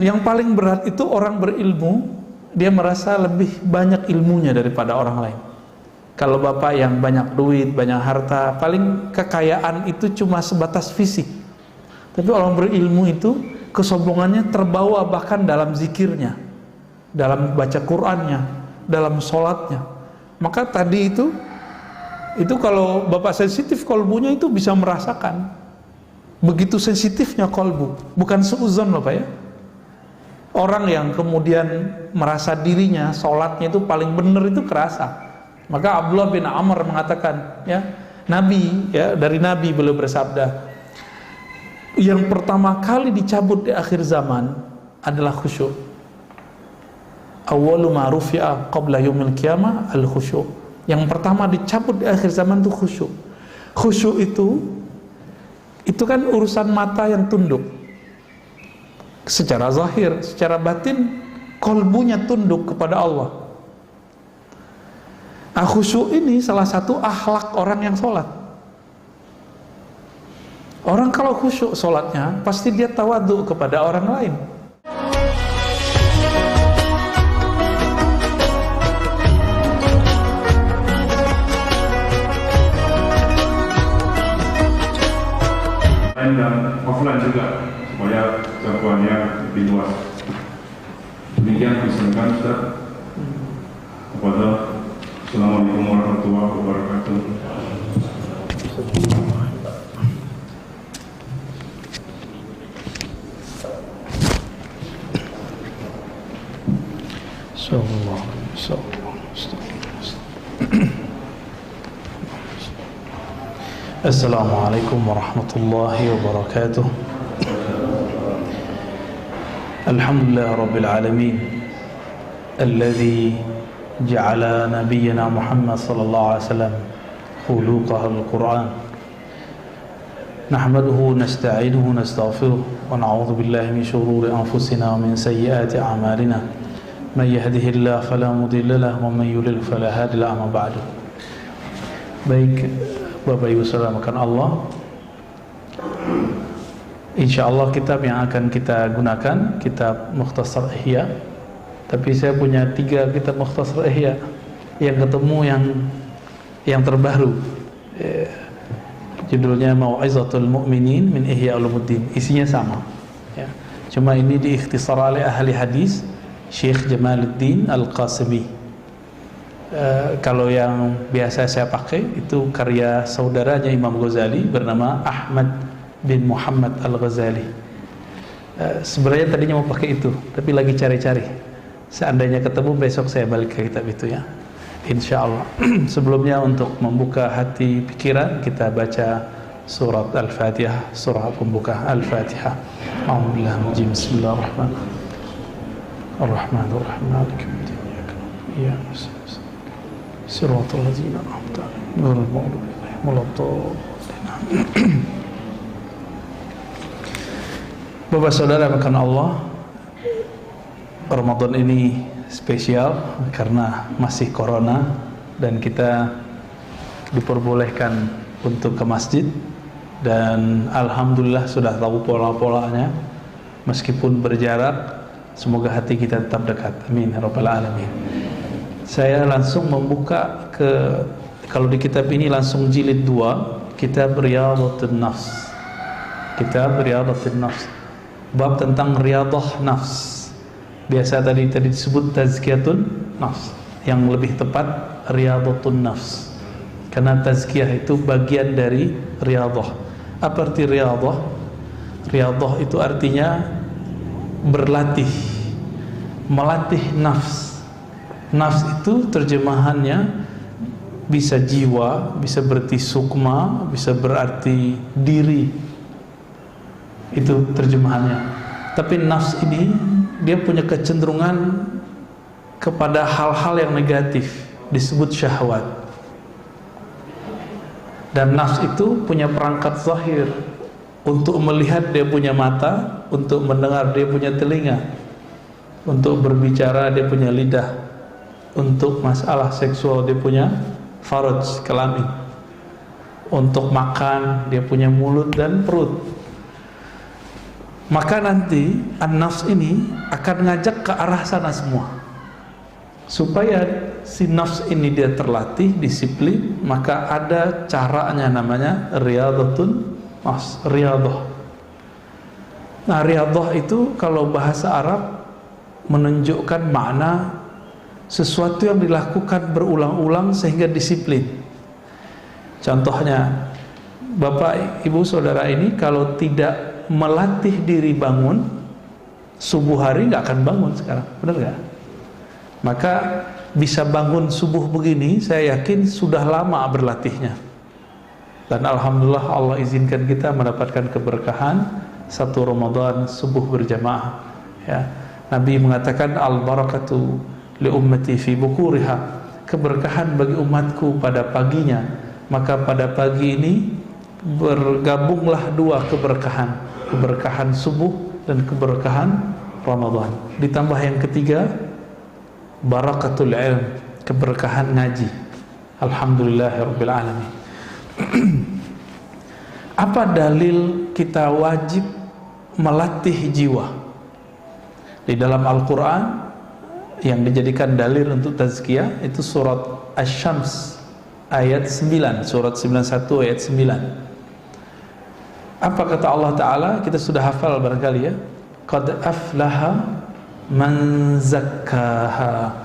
Yang paling berat itu orang berilmu, dia merasa lebih banyak ilmunya daripada orang lain. Kalau bapak yang banyak duit, banyak harta, paling kekayaan itu cuma sebatas fisik. Tapi orang berilmu itu kesombongannya terbawa bahkan dalam zikirnya, dalam baca Qur'annya, dalam sholatnya. Maka tadi itu kalau bapak sensitif kolbunya itu bisa merasakan begitu sensitifnya kolbu, bukan seuzon loh pak ya. Orang yang kemudian merasa dirinya sholatnya itu paling benar itu kerasa. Maka Abdullah bin Amr mengatakan, ya, Nabi, ya, dari Nabi beliau bersabda, yang pertama kali dicabut di akhir zaman adalah khusyuk. Awwalu ma rufi'a qabla yaumil qiyamah al khusyuk. Yang pertama dicabut di akhir zaman itu khusyuk. Khusyuk itu kan urusan mata yang tunduk secara zahir, secara batin kolbunya tunduk kepada Allah. Khusyuk ini salah satu akhlak orang yang sholat. Orang kalau khusyuk sholatnya pasti dia tawadhu kepada orang lain. Dan offline juga supaya jangkauannya lebih luas. Demikian disampaikan Ustaz. Kepada Assalamualaikum warahmatullahi wabarakatuh. Assalamualaikum warahmatullahi wabarakatuh. Alhamdulillah rabbil alamin alladhi ja'ala nabiyyana Muhammad sallallahu alaihi wasallam khuluqahu al-Qur'an. Nahmaduhu nasta'inuhu nastaghfiruh wa na'udzu billahi min shururi anfusina wa min sayyiati a'malina. Man yahdihillahu fala mudilla lahu wa man yudlil fala hadiya lahu. Amma ba'du. Baik Bapak Ibu saudara makan Allah, insyaallah kitab yang akan kita gunakan kitab Mukhtasar Ihya. Tapi saya punya 3 kitab Mukhtasar Ihya yang ketemu yang terbaru. Judulnya Mau'izatul Mu'minin min Ihya Ulumuddin. Isinya sama ya. Cuma ini diikhtisar oleh ahli hadis Syekh Jamaluddin Al-Qasimi. Kalau yang biasa saya pakai itu karya saudaranya Imam Ghazali bernama Ahmad bin Muhammad Al-Ghazali. Sebenarnya tadinya mau pakai itu, tapi lagi cari-cari. Seandainya ketemu besok saya balik ke kitab itu ya, insyaallah. Sebelumnya untuk membuka hati pikiran kita baca surat Al-Fatihah, surah pembuka Al-Fatihah. A'udzubillahi bismillahirrahmanirrahim. Ar-Rahmanir-Rahim. Maliki yaumiddin. Iyyaka na'budu Siratal ladzina an'amta 'alaihim ghairil maghdubi 'alaihim waladdallin. Bapak saudara makan Allah, Ramadan ini spesial karena masih corona dan kita diperbolehkan untuk ke masjid, dan alhamdulillah sudah tahu pola-polanya meskipun berjarak. Semoga hati kita tetap dekat, amin ya rabbal alamin. Saya langsung membuka kalau di kitab ini langsung jilid 2, kitab Riyadhatun Nafs. Kitab Riyadhatun Nafs, bab tentang riyadah nafs. Biasa tadi disebut tazkiyatun nafs, yang lebih tepat riyadhatun nafs, karena tazkiyah itu bagian dari riyadah. Apa arti riyadah? Riyadah itu artinya berlatih, melatih nafs. Nafs itu terjemahannya bisa jiwa, bisa berarti sukma, bisa berarti diri. Itu terjemahannya. Tapi nafs ini dia punya kecenderungan kepada hal-hal yang negatif, disebut syahwat. Dan nafs itu punya perangkat zahir. Untuk melihat dia punya mata, untuk mendengar dia punya telinga, untuk berbicara dia punya lidah, untuk masalah seksual dia punya faraj, kelamin, untuk makan dia punya mulut dan perut. Maka nanti an-nafs ini akan ngajak ke arah sana semua. Supaya si nafs ini dia terlatih, disiplin, maka ada caranya namanya riyadhatun nafs, riyadhah. Nah, riyadhah itu kalau bahasa Arab menunjukkan makna sesuatu yang dilakukan berulang-ulang sehingga disiplin. Contohnya, Bapak, Ibu, Saudara ini kalau tidak melatih diri bangun subuh hari nggak akan bangun sekarang, benar nggak? Maka bisa bangun subuh begini, saya yakin sudah lama berlatihnya. Dan alhamdulillah Allah izinkan kita mendapatkan keberkahan satu Ramadan subuh berjamaah. Ya, Nabi mengatakan al-barakatu li ummati fi bukuriha, keberkahan bagi umatku pada paginya. Maka pada pagi ini bergabunglah dua keberkahan, keberkahan subuh dan keberkahan Ramadan. Ditambah yang ketiga, barakatul ilm, keberkahan ngaji. Alhamdulillahirabbil alamin. Apa dalil kita wajib melatih jiwa? Di dalam Al-Quran yang dijadikan dalil untuk tazkiyah itu surat Asy-Syams ayat 9, surat 91 ayat 9. Apa kata Allah Ta'ala? Kita sudah hafal barangkali ya. Qad aflaha man zakkaha.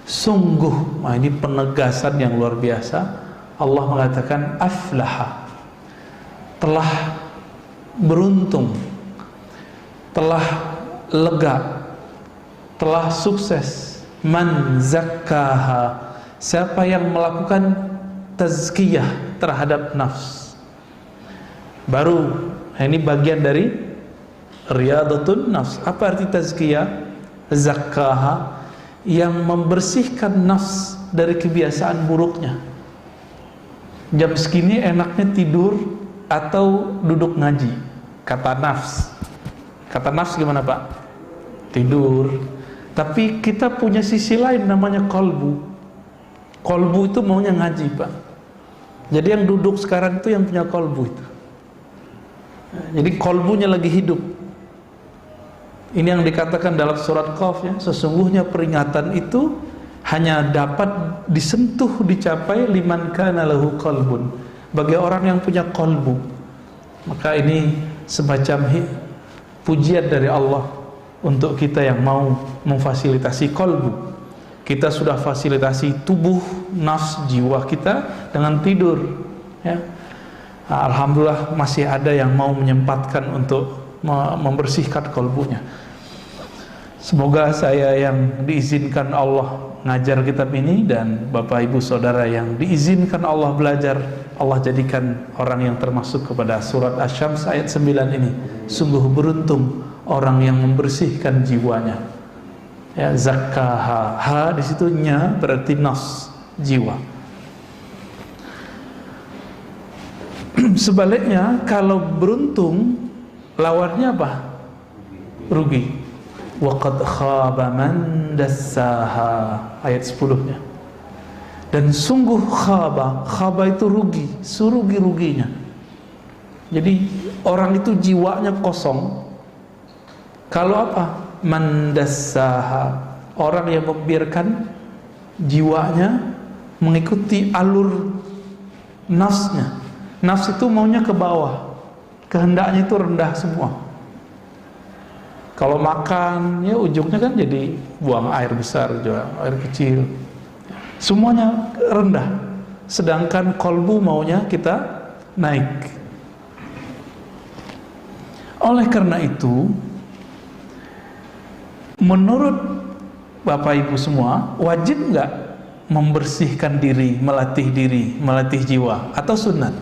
Sungguh, nah ini penegasan yang luar biasa. Allah mengatakan aflaha, telah beruntung, telah lega, telah sukses. Man zakkaha, siapa yang melakukan tazkiyah terhadap nafs. Baru ini bagian dari riyadhatun nafs. Apa arti tazkiyah? Zakkaha, yang membersihkan nafs dari kebiasaan buruknya. Jam segini enaknya tidur atau duduk ngaji, kata nafs. Kata nafs gimana Pak? Tidur. Tapi kita punya sisi lain namanya kolbu. Kolbu itu maunya ngaji Pak. Jadi yang duduk sekarang itu yang punya kolbu itu. Jadi kolbunya lagi hidup. Ini yang dikatakan dalam surat Qaf ya, sesungguhnya peringatan itu hanya dapat disentuh, dicapai liman kana lahu qalbun, bagi orang yang punya kolbu. Maka ini semacam pujian dari Allah untuk kita yang mau memfasilitasi kolbu. Kita sudah fasilitasi tubuh, nafs, jiwa kita dengan tidur ya. Alhamdulillah masih ada yang mau menyempatkan untuk membersihkan kolbunya. Semoga saya yang diizinkan Allah ngajar kitab ini dan Bapak Ibu Saudara yang diizinkan Allah belajar, Allah jadikan orang yang termasuk kepada surat Asy-Syams ayat 9 ini. Sungguh beruntung orang yang membersihkan jiwanya. Ya, zakkaha, ha di situ nya berarti nafs, jiwa. Sebaliknya kalau beruntung lawannya apa? Rugi. Wa qad khaba man dassaha, ayat 10-nya. Dan sungguh khaba itu rugi, serugi-ruginya. Jadi orang itu jiwanya kosong. Kalau apa? Man dassaha, orang yang membiarkan jiwanya mengikuti alur nafsnya. Nafs itu maunya ke bawah, kehendaknya itu rendah semua. Kalau makan, ya ujungnya kan jadi buang air besar, juga air kecil. Semuanya rendah. Sedangkan kolbu maunya kita naik. Oleh karena itu, menurut Bapak Ibu semua, wajib nggak membersihkan diri, melatih jiwa, atau sunat?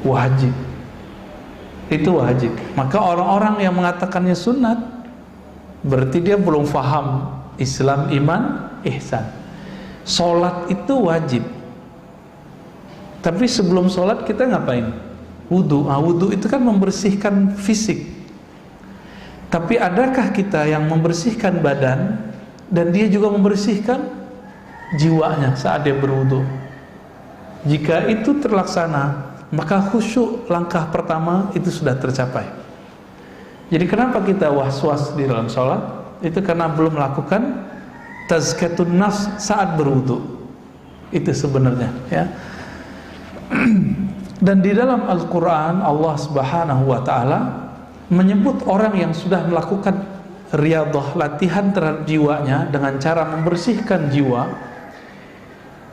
Wajib. Itu wajib. Maka orang-orang yang mengatakannya sunat berarti dia belum faham Islam, iman, ihsan. Sholat itu wajib. Tapi sebelum sholat kita ngapain? Wudu. Nah, wudu itu kan membersihkan fisik. Tapi adakah kita yang membersihkan badan dan dia juga membersihkan jiwanya saat dia berwudu? Jika itu terlaksana, maka khusyuk langkah pertama itu sudah tercapai. Jadi kenapa kita was-was di dalam sholat? Itu karena belum melakukan tazkiyatun nafs saat berwudu. Itu sebenarnya, ya. Dan di dalam Al-Quran Allah Subhanahu wa ta'ala menyebut orang yang sudah melakukan riyadhah, latihan terhadap jiwanya dengan cara membersihkan jiwa,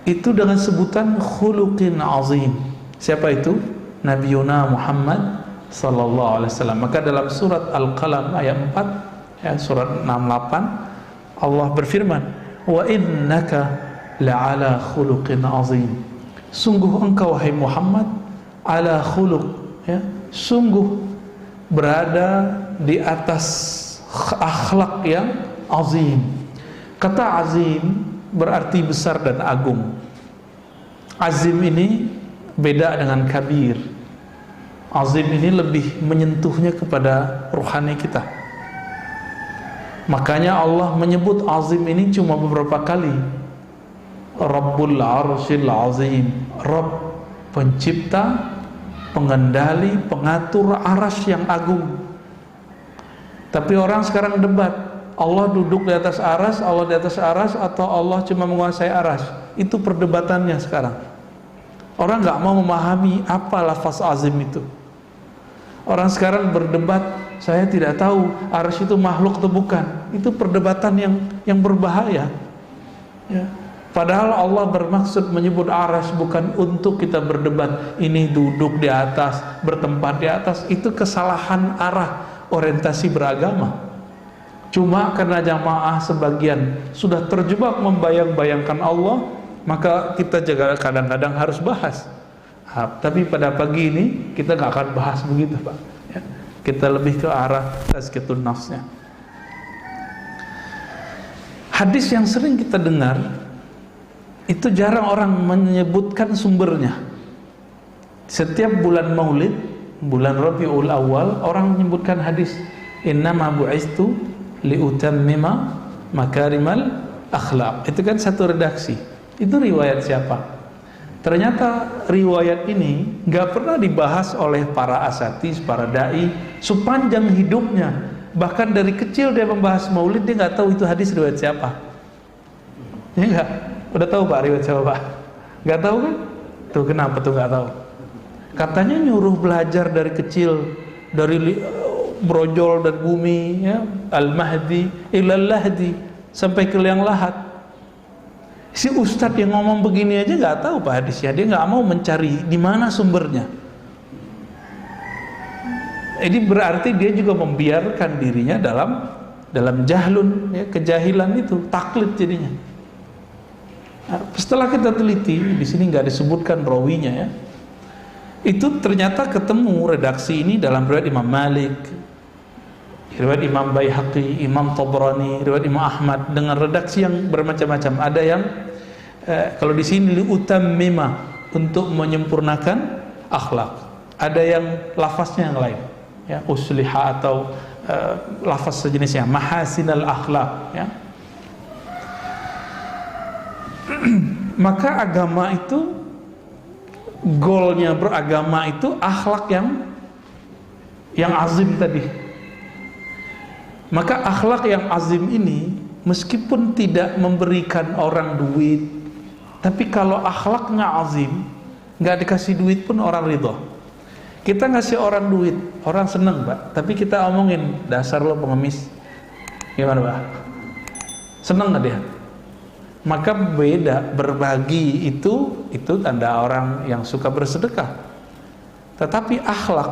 itu dengan sebutan khuluqin azim. Siapa itu? Nabiyuna Muhammad sallallahu alaihi wasallam. Maka dalam surat Al-Qalam ayat 4, ya, surat 68, Allah berfirman, wa innaka la'ala khuluqin azim. Sungguh engkau wahai Muhammad ala khuluq, ya, sungguh berada di atas akhlak yang azim. Kata azim berarti besar dan agung. Azim ini beda dengan kabir. Azim ini lebih menyentuhnya kepada rohani kita. Makanya Allah menyebut azim ini cuma beberapa kali. Rabbul Arsyil Azim, Rabb, pencipta, pengendali, pengatur arasy yang agung. Tapi orang sekarang debat, Allah duduk di atas arasy, Allah di atas arasy, atau Allah cuma menguasai arasy. Itu perdebatannya sekarang. Orang nggak mau memahami apa lafaz azim itu. Orang sekarang berdebat, saya tidak tahu arasy itu makhluk atau bukan. Itu perdebatan yang berbahaya, ya. Padahal Allah bermaksud menyebut arasy bukan untuk kita berdebat, ini duduk di atas, bertempat di atas. Itu kesalahan arah orientasi beragama. Cuma karena jamaah sebagian sudah terjebak membayang-bayangkan Allah, maka kita juga kadang-kadang harus bahas. Tapi pada pagi ini kita nggak akan bahas begitu, Pak, ya. Kita lebih ke arah tazkiyatun nafsnya. Hadis yang sering kita dengar itu jarang orang menyebutkan sumbernya. Setiap bulan Maulid, bulan Rabiul Awal, orang menyebutkan hadis innama bu'istu liutammima makarimal akhlaq. Itu kan satu redaksi. Itu riwayat siapa? Ternyata riwayat ini nggak pernah dibahas oleh para asatiz, para dai sepanjang hidupnya. Bahkan dari kecil dia membahas Maulid, dia nggak tahu itu hadis riwayat siapa. Ya nggak? Udah tahu Pak riwayat siapa Pak? Nggak tahu kan? Tuh kenapa tuh nggak tahu? Katanya nyuruh belajar dari kecil, dari brojol dan bumi, ya, al-mahdi ilal lahdi, sampai ke liang lahat. Si ustadz yang ngomong begini aja nggak tahu Pak hadisnya, dia nggak mau mencari di mana sumbernya. Ini berarti dia juga membiarkan dirinya dalam jahlun, ya, kejahilan itu, taklid jadinya. Nah, setelah kita teliti, di sini nggak disebutkan rawinya, ya. Itu ternyata ketemu redaksi ini dalam riwayat Imam Malik, riwayat Imam Baihaqi, Imam Tabrani, riwayat Imam Ahmad dengan redaksi yang bermacam-macam. Ada yang kalau di sini liutammima, untuk menyempurnakan akhlak. Ada yang lafaznya yang lain, ya, usliha, atau lafaz sejenisnya mahasinal akhlak, ya. Maka agama itu, goalnya beragama itu akhlak yang azim tadi. Maka akhlak yang azim ini meskipun tidak memberikan orang duit, tapi kalau akhlaknya azim, nggak dikasih duit pun orang ridho. Kita ngasih orang duit, orang seneng Pak, tapi kita omongin dasar lo pengemis, gimana Pak? Seneng nggak dia? Maka beda, berbagi itu tanda orang yang suka bersedekah. Tetapi akhlak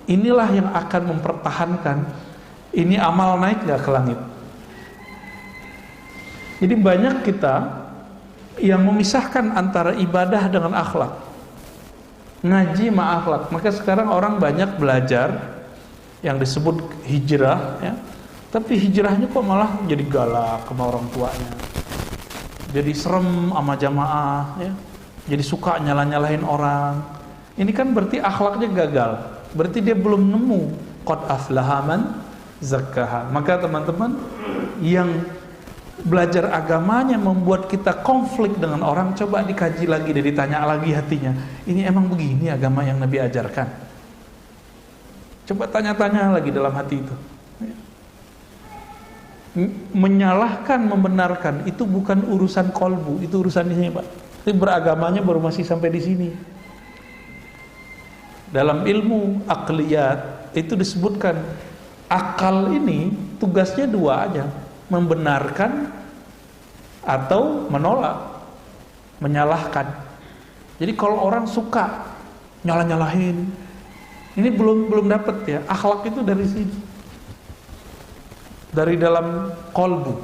inilah yang akan mempertahankan ini amal naik gak ke langit. Jadi banyak kita yang memisahkan antara ibadah dengan akhlak, ngaji ma akhlak. Maka sekarang orang banyak belajar yang disebut hijrah, ya. Tapi hijrahnya kok malah jadi galak sama orang tuanya, jadi serem sama jamaah, ya. Jadi suka nyalah-nyalahin orang. Ini kan berarti akhlaknya gagal. Berarti dia belum nemu qad aflaha man zakkaha. Maka teman-teman yang belajar agamanya membuat kita konflik dengan orang, coba dikaji lagi dan ditanya lagi hatinya, ini emang begini agama yang Nabi ajarkan? Coba tanya-tanya lagi dalam hati itu. Menyalahkan, membenarkan itu bukan urusan kolbu, itu urusan ini, Pak. Tapi beragamanya baru masih sampai di sini. Dalam ilmu akliyat itu disebutkan akal ini tugasnya dua aja, membenarkan atau menolak, menyalahkan. Jadi kalau orang suka nyalah-nyalahin, ini belum dapat ya. Akhlak itu dari sini, dari dalam kolbu,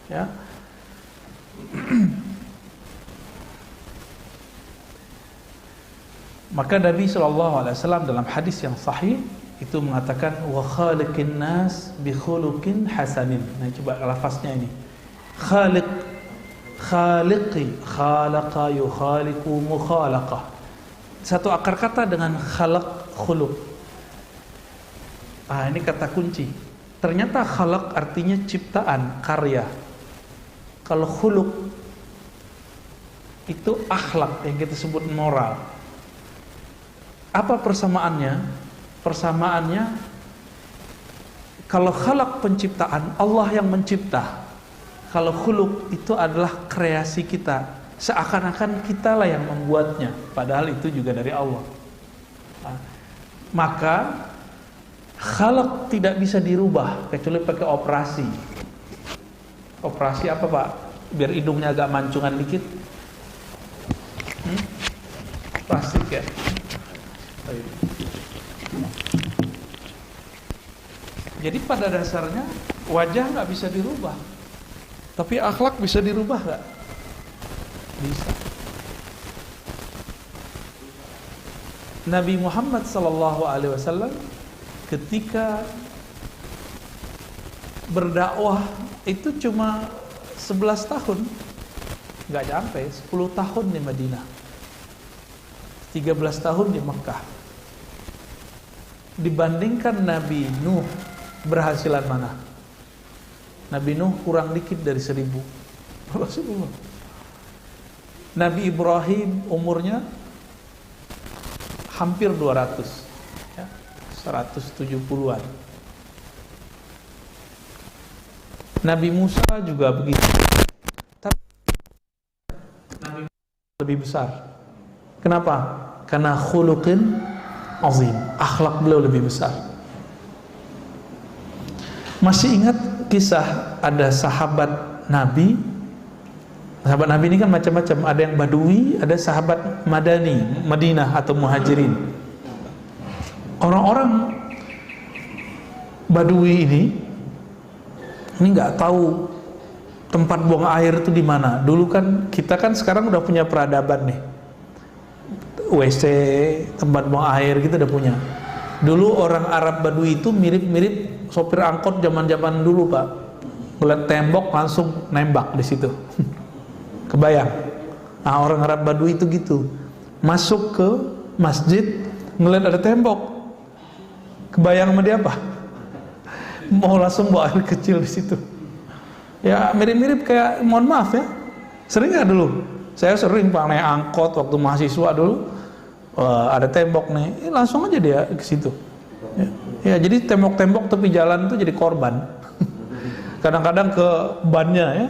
ya. Maka Nabi SAW dalam hadis yang sahih itu mengatakan wa khaliqin nas bi khuluqin hasanin. Nah, coba lafaznya ini. Khaliqi, khalaqa yukhaliqu mukhalaqah. Satu akar kata dengan khalaq, khuluq. Ini kata kunci. Ternyata khalaq artinya ciptaan, karya. Kalau khuluq itu akhlak yang kita sebut moral. Apa persamaannya? Persamaannya, kalau khalaq penciptaan, Allah yang mencipta. Kalau khuluq itu adalah kreasi kita, seakan-akan kitalah yang membuatnya, padahal itu juga dari Allah. Maka khalaq tidak bisa dirubah kecuali pakai operasi. Operasi apa, Pak? Biar hidungnya agak mancungan dikit. Plastik ya. Jadi pada dasarnya wajah nggak bisa dirubah, tapi akhlak bisa dirubah nggak? Bisa. Nabi Muhammad SAW ketika berdakwah itu cuma 11 tahun, nggak sampai 10 tahun di Madinah, 13 tahun di Mekah. Dibandingkan Nabi Nuh, berhasilan mana? Nabi Nuh kurang dikit dari 1000. Rasulullah. Nabi Ibrahim umurnya hampir 200 ya, 170-an. Nabi Musa juga begitu. Tapi Nabi Musa lebih besar. Kenapa? Karena khuluqin azim, akhlak beliau lebih besar. Masih ingat kisah ada sahabat Nabi? Sahabat Nabi ini kan macam-macam, ada yang Badui, ada sahabat Madani, Madinah atau Muhajirin. Orang-orang Badui ini nggak tahu tempat buang air itu di mana. Dulu kan kita kan sekarang udah punya peradaban nih. WC, tempat buang air kita udah punya. Dulu orang Arab Badui itu mirip-mirip sopir angkot zaman-zaman dulu, Pak. Ngeliat tembok langsung nembak di situ. Kebayang? Nah, orang Arab Badui itu gitu. Masuk ke masjid, ngeliat ada tembok. Kebayang sama dia apa? Mau langsung bawa air kecil di situ. Ya mirip-mirip kayak, mohon maaf ya. Sering nggak dulu? Saya sering Pak naik angkot waktu mahasiswa dulu. Ada tembok nih, langsung aja dia ke situ. Ya, jadi tembok-tembok tepi jalan itu jadi korban. Kadang-kadang ke bannya ya.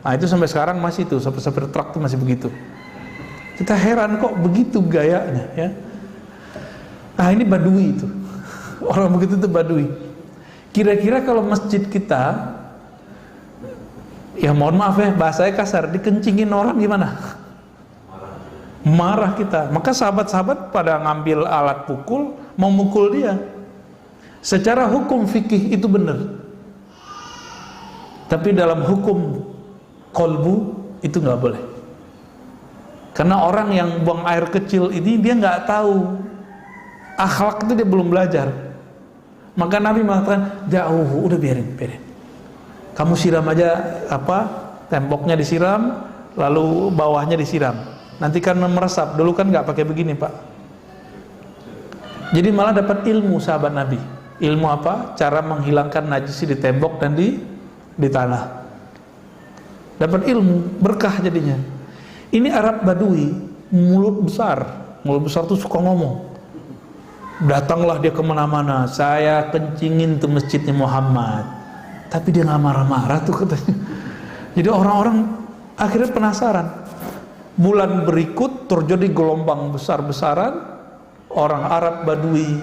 Nah itu sampai sekarang masih tuh, sopir truk tuh masih begitu. Kita heran kok begitu gayanya ya. Nah ini Badui itu. Orang begitu tuh Badui. Kira-kira kalau masjid kita, ya mohon maaf ya, bahasanya kasar, dikencingin orang gimana? Marah kita. Maka sahabat-sahabat pada ngambil alat pukul, mau mukul dia. Secara hukum fikih itu benar, tapi dalam hukum kolbu itu nggak boleh. Karena orang yang buang air kecil ini dia nggak tahu akhlak, itu dia belum belajar. Maka Nabi mengatakan jauh, udah biarin. Kamu siram aja temboknya disiram, lalu bawahnya disiram. Nanti kan meresap. Dulu kan nggak pakai begini, Pak. Jadi malah dapat ilmu sahabat Nabi. Ilmu apa? Cara menghilangkan najis di tembok dan di tanah. Dapat ilmu, berkah jadinya. Ini Arab Badui, mulut besar tuh suka ngomong. Datanglah dia kemana-mana, saya kencingin tuh masjidnya Muhammad. Tapi dia nggak marah-marah tuh katanya. Jadi orang-orang akhirnya penasaran. Bulan berikut terjadi gelombang besar-besaran, orang Arab Badui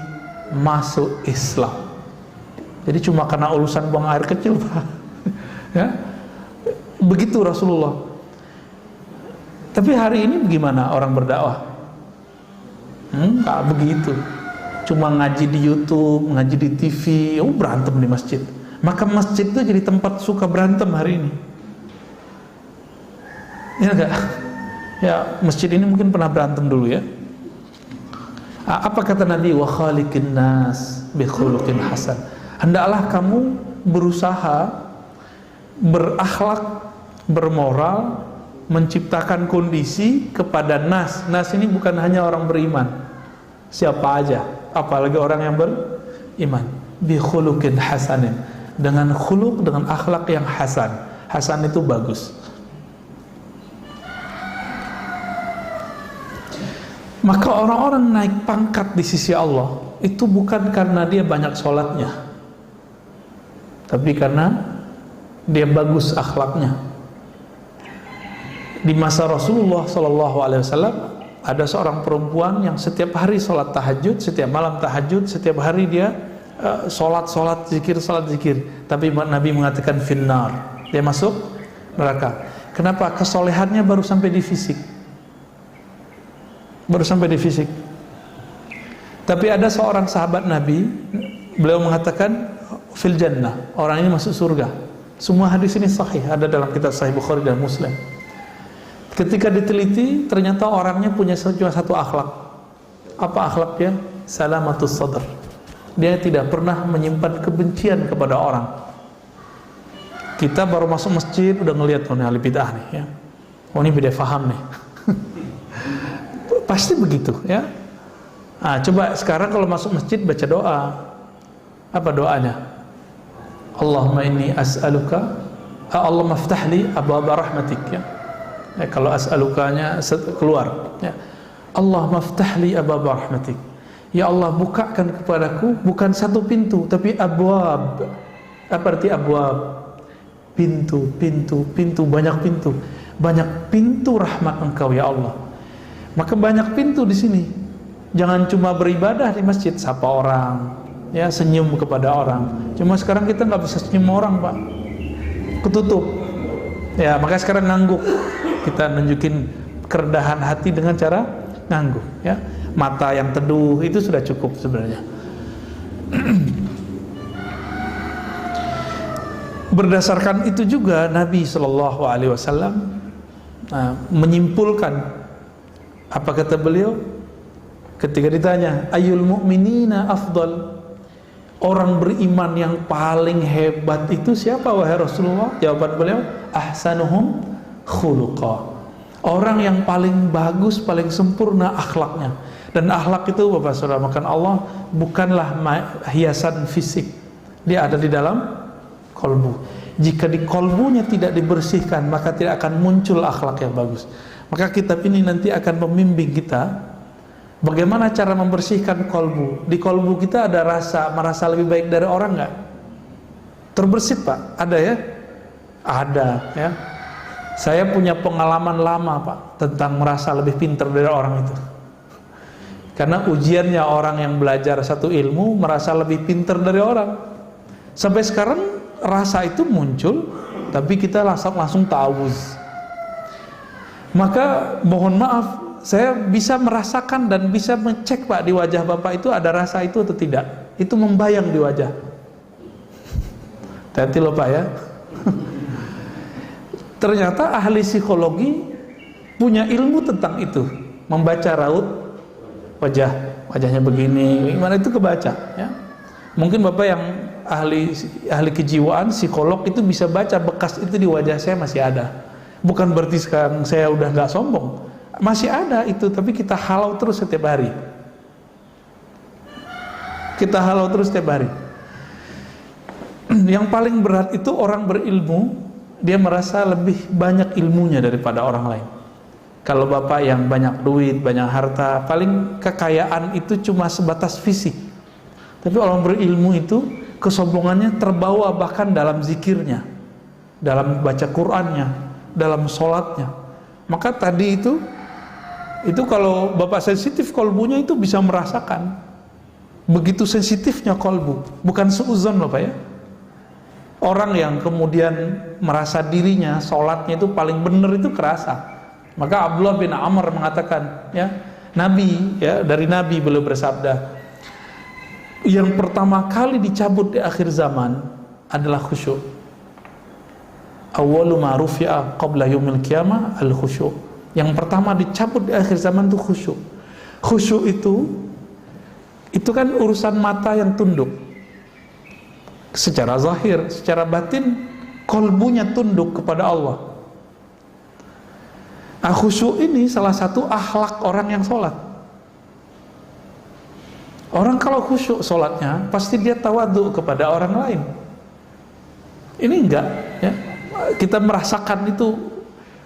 masuk Islam. Jadi cuma karena urusan buang air kecil, Pak. Ya, begitu Rasulullah. Tapi hari ini bagaimana orang berdakwah? Nggak begitu. Cuma ngaji di YouTube, ngaji di TV, berantem di masjid. Maka masjid itu jadi tempat suka berantem hari ini. Ya enggak? Ya, masjid ini mungkin pernah berantem dulu ya. Apa kata Nabi? Wa khaliqin nas bi khuluqin hasan. Hendaklah kamu berusaha berakhlak, bermoral, menciptakan kondisi kepada nas. Nas ini bukan hanya orang beriman, siapa aja, apalagi orang yang beriman. Bi khuluqin hasanin, dengan khuluq, dengan akhlak yang hasan. Hasan itu bagus. Maka orang-orang naik pangkat di sisi Allah itu bukan karena dia banyak sholatnya, tapi karena dia bagus akhlaknya. Di masa Rasulullah SAW ada seorang perempuan yang setiap hari sholat tahajud, setiap malam tahajud, setiap hari dia sholat zikir. Tapi Nabi mengatakan finnar, dia masuk neraka. Kenapa? Kesolehannya baru sampai di fisik. Tapi ada seorang sahabat Nabi, beliau mengatakan fil jannah, orang ini masuk surga. Semua hadis ini sahih, ada dalam kitab Sahih Bukhari dan Muslim. Ketika diteliti, ternyata orangnya punya cuma satu akhlak. Apa akhlak dia? Salamatus sadr. Dia tidak pernah menyimpan kebencian kepada orang. Kita baru masuk masjid udah ngelihat nih ahli bid'ah nih ya. Oh ini beda faham nih. Pasti begitu ya. Coba sekarang kalau masuk masjid baca doa. Apa doanya? Allahumma inni as'aluka, Allahumma ftahli abwaaba rahmatik ya. Kalau as'alukanya keluar ya. Allahumma ftahli abwaaba rahmatik. Ya Allah, bukakan kepadaku bukan satu pintu tapi abwab. Apa arti abwab? Pintu, banyak pintu. Banyak pintu rahmat Engkau ya Allah. Maka banyak pintu di sini. Jangan cuma beribadah di masjid, sapa orang, ya senyum kepada orang. Cuma sekarang kita nggak bisa senyum orang, Pak. Ketutup. Ya, maka sekarang ngangguk. Kita nunjukin kerendahan hati dengan cara ngangguk, ya. Mata yang teduh itu sudah cukup sebenarnya. Berdasarkan itu juga Nabi SAW menyimpulkan. Apa kata beliau ketika ditanya ayyul mu'minina afdal, orang beriman yang paling hebat itu siapa wahai Rasulullah? Jawaban beliau ahsanuhum khuluqa, orang yang paling bagus, paling sempurna akhlaknya. Dan akhlak itu Bapak Saudara makan Allah bukanlah hiasan fisik, dia ada di dalam kolbu. Jika di kolbunya tidak dibersihkan, maka tidak akan muncul akhlak yang bagus. Maka kitab ini nanti akan membimbing kita bagaimana cara membersihkan kolbu. Di kolbu kita ada merasa lebih baik dari orang nggak? Terbersit Pak? Ada ya? Ada ya. Saya punya pengalaman lama Pak tentang merasa lebih pintar dari orang itu. Karena ujiannya orang yang belajar satu ilmu merasa lebih pintar dari orang. Sampai sekarang rasa itu muncul, tapi kita langsung ta'awuz. Maka mohon maaf, saya bisa merasakan dan bisa mengecek Pak di wajah Bapak itu ada rasa itu atau tidak. Itu membayang di wajah. Hati-hati loh Pak ya. Ternyata ahli psikologi punya ilmu tentang itu, membaca raut wajahnya begini, gimana itu kebaca ya. Mungkin Bapak yang ahli kejiwaan, psikolog itu bisa baca bekas itu di wajah saya masih ada. Bukan berarti sekarang saya udah nggak sombong, masih ada itu, tapi kita halau terus setiap hari. Yang paling berat itu orang berilmu, dia merasa lebih banyak ilmunya daripada orang lain. Kalau bapak yang banyak duit, banyak harta, paling kekayaan itu cuma sebatas fisik. Tapi orang berilmu itu kesombongannya terbawa bahkan dalam zikirnya, dalam baca Qur'annya, dalam sholatnya. Maka tadi itu kalau bapak sensitif kolbunya itu bisa merasakan. Begitu sensitifnya kolbu, bukan seuzon loh Pak ya. Orang yang kemudian merasa dirinya sholatnya itu paling benar itu kerasa. Maka Abdullah bin Amr mengatakan, ya, Nabi, ya, dari Nabi beliau bersabda, yang pertama kali dicabut di akhir zaman adalah khusyuk. Awwalu ma rufi'a qabla yaumil qiyamah al khusyuk. Yang pertama dicabut di akhir zaman itu khusyuk. Khusyuk itu kan urusan mata yang tunduk secara zahir, secara batin kolbunya tunduk kepada Allah. Khusyuk ini salah satu akhlak orang yang sholat. Orang kalau khusyuk sholatnya pasti dia tawadhu kepada orang lain. Ini enggak, ya. Kita merasakan itu.